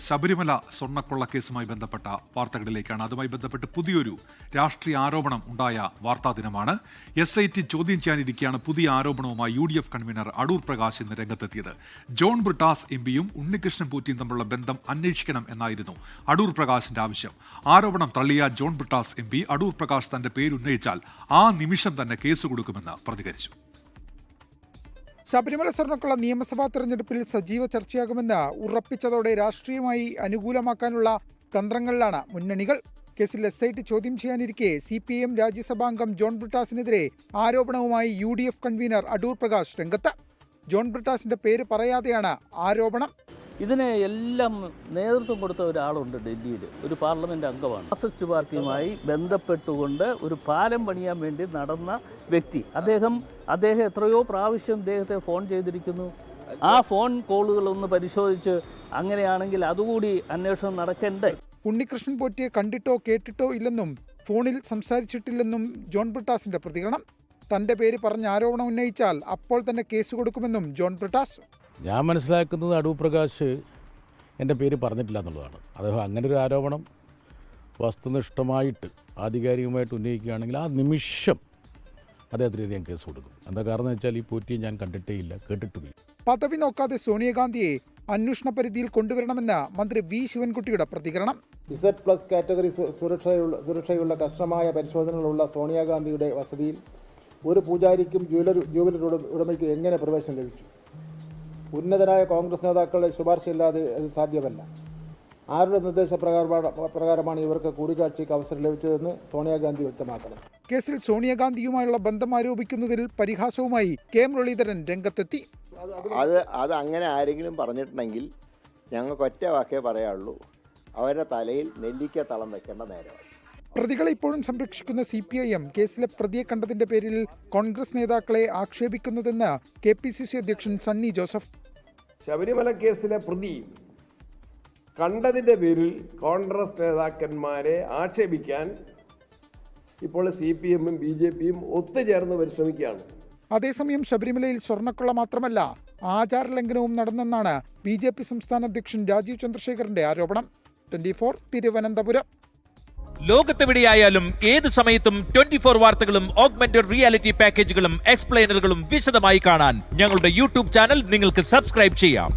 ശബരിമല സ്വർണ്ണക്കൊള്ള കേസുമായി ബന്ധപ്പെട്ട വാർത്തകളിലേക്കാണ്. അതുമായി ബന്ധപ്പെട്ട് പുതിയൊരു രാഷ്ട്രീയ ആരോപണം ഉണ്ടായ വാർത്താ ദിനമാണ്. SIT ചോദ്യം ചെയ്യാനിരിക്കെയാണ് പുതിയ ആരോപണവുമായി UDF കൺവീനർ അടൂർ പ്രകാശ് ഇന്ന് രംഗത്തെത്തിയത്. ജോൺ ബ്രിട്ടാസ് MPയും ഉണ്ണികൃഷ്ണൻ പോറ്റിയും തമ്മിലുള്ള ബന്ധം അന്വേഷിക്കണം എന്നായിരുന്നു അടൂർ പ്രകാശിന്റെ ആവശ്യം. ആരോപണം തള്ളിയ ജോൺ ബ്രിട്ടാസ് MP അടൂർ പ്രകാശ് തന്റെ പേരുന്നയിച്ചാൽ ആ നിമിഷം തന്നെ കേസ് കൊടുക്കുമെന്ന് പ്രതികരിച്ചു. ശബരിമല സ്വർണ്ണക്കൊള്ള നിയമസഭാ തെരഞ്ഞെടുപ്പിൽ സജീവ ചർച്ചയാകുമെന്ന് ഉറപ്പിച്ചതോടെ രാഷ്ട്രീയമായി അനുകൂലമാക്കാനുള്ള തന്ത്രങ്ങളിലാണ് മുന്നണികൾ. കേസിൽ SIT ചോദ്യം ചെയ്യാനിരിക്കെ CPIM രാജ്യസഭാംഗം ജോൺ ബ്രിട്ടാസിനെതിരെ ആരോപണവുമായി UDF കൺവീനർ അടൂർ പ്രകാശ് രംഗത്ത്. ജോൺ ബ്രിട്ടാസിന്റെ പേര് പറയാതെയാണ് ആരോപണം. ഇതിനെ എല്ലാം നേതൃത്വം കൊടുത്ത ഒരാളുണ്ട് ഡൽഹിയിൽ, ഒരു പാർലമെന്റ് അംഗമാണ്. മാർക്സിസ്റ്റ് പാർട്ടിയുമായി ബന്ധപ്പെട്ടുകൊണ്ട് ഒരു പാലം പണിയാൻ വേണ്ടി നടന്ന വ്യക്തി. അദ്ദേഹം എത്രയോ പ്രാവശ്യം അദ്ദേഹത്തെ ഫോൺ ചെയ്തിരിക്കുന്നു. ആ ഫോൺ കോളുകളൊന്ന് പരിശോധിച്ച് അങ്ങനെയാണെങ്കിൽ അതുകൂടി അന്വേഷണം നടക്കണ്ടേ. ഉണ്ണികൃഷ്ണൻ പോറ്റിയെ കണ്ടിട്ടോ കേട്ടിട്ടോ ഇല്ലെന്നും ഫോണിൽ സംസാരിച്ചിട്ടില്ലെന്നും ജോൺ ബ്രിട്ടാസിന്റെ പ്രതികരണം. തന്റെ പേര് പറഞ്ഞ് ആരോപണം ഉന്നയിച്ചാൽ അപ്പോൾ തന്നെ കേസ് കൊടുക്കുമെന്നും ജോൺ ബ്രിട്ടാസ്. ഞാൻ മനസ്സിലാക്കുന്നത് അടൂർ പ്രകാശ് എൻ്റെ പേര് പറഞ്ഞിട്ടില്ല എന്നുള്ളതാണ്. അദ്ദേഹം അങ്ങനെ ഒരു ആരോപണം വസ്തുനിഷ്ഠമായിട്ട് ആധികാരികമായിട്ട് ഉന്നയിക്കുകയാണെങ്കിൽ ആ നിമിഷം അദ്ദേഹത്തിനെതിരെ ഞാൻ കേസ് കൊടുക്കും. എന്താ കാരണം എന്ന് വെച്ചാൽ ഈ പോറ്റിയെ ഞാൻ കണ്ടിട്ടേ ഇല്ല, കേട്ടിട്ടുമില്ല. പദവി നോക്കാതെ സോണിയാഗാന്ധിയെ അന്വേഷണ പരിധിയിൽ കൊണ്ടുവരണമെന്ന് മന്ത്രി V ശിവൻകുട്ടിയുടെ പ്രതികരണം. Z+ കാറ്റഗറി സുരക്ഷയുള്ള കർശനമായ പരിശോധനകളുള്ള സോണിയാഗാന്ധിയുടെ വസതിയിൽ ഒരു പൂജാരിക്കും ജൂവലറി ഉടമയ്ക്കും എങ്ങനെ പ്രവേശനം ലഭിച്ചു? ഉന്നതരായ കോൺഗ്രസ് നേതാക്കളുടെ ശുപാർശയില്ലാതെ അത് സാധ്യമല്ല. ആരുടെ നിർദ്ദേശപ്രകാരമാണ് ഇവർക്ക് കൂടിക്കാഴ്ചയ്ക്ക് അവസരം ലഭിച്ചതെന്ന് സോണിയാഗാന്ധി വ്യക്തമാക്കണം. കേസിൽ സോണിയാഗാന്ധിയുമായുള്ള ബന്ധം ആരോപിക്കുന്നതിൽ പരിഹാസവുമായി K മുരളീധരൻ രംഗത്തെത്തി. അത് അങ്ങനെ ആരെങ്കിലും പറഞ്ഞിട്ടുണ്ടെങ്കിൽ ഞങ്ങൾക്ക് ഒറ്റ വാക്കേ പറയാനുള്ളൂ, അവരുടെ തലയിൽ നെല്ലിക്ക തളം വെക്കേണ്ട നേരമായി. പ്രതികളെ ഇപ്പോഴും സംരക്ഷിക്കുന്ന CPIM കേസിലെ പ്രതിയെ കണ്ടതിന്റെ പേരിൽ കോൺഗ്രസ് നേതാക്കളെ ആക്ഷേപിക്കുന്നതെന്ന് KPCC അധ്യക്ഷൻ സണ്ണി ജോസഫ്. ശബരിമല കേസിലെ പ്രതി കണ്ടതിന്റെ പേരിൽ കോൺഗ്രസ് നേതാക്കന്മാരെ ആക്ഷേപിക്കാൻ ഇപ്പോൾ CPM-ഉം BJP-യും ഒത്തുചേർന്ന് പരിശ്രമിക്കുകയാണ്. അതേസമയം ശബരിമലയിൽ സ്വർണ്ണക്കൊള്ള മാത്രമല്ല ആചാരലംഘനവും നടന്നെന്നാണ് BJP സംസ്ഥാന അധ്യക്ഷൻ രാജീവ് ചന്ദ്രശേഖറിന്റെ ആരോപണം. 24 തിരുവനന്തപുരം. ലോകത്തെവിടെയായാലും ഏത് സമയത്തും 24 വാർത്തകളും ഓഗ്മെന്റഡ് റിയാലിറ്റി പാക്കേജുകളും എക്സ്പ്ലെയിനറുകളും വിശദമായി കാണാൻ ഞങ്ങളുടെ YouTube ചാനൽ നിങ്ങൾക്ക് സബ്സ്ക്രൈബ് ചെയ്യാം.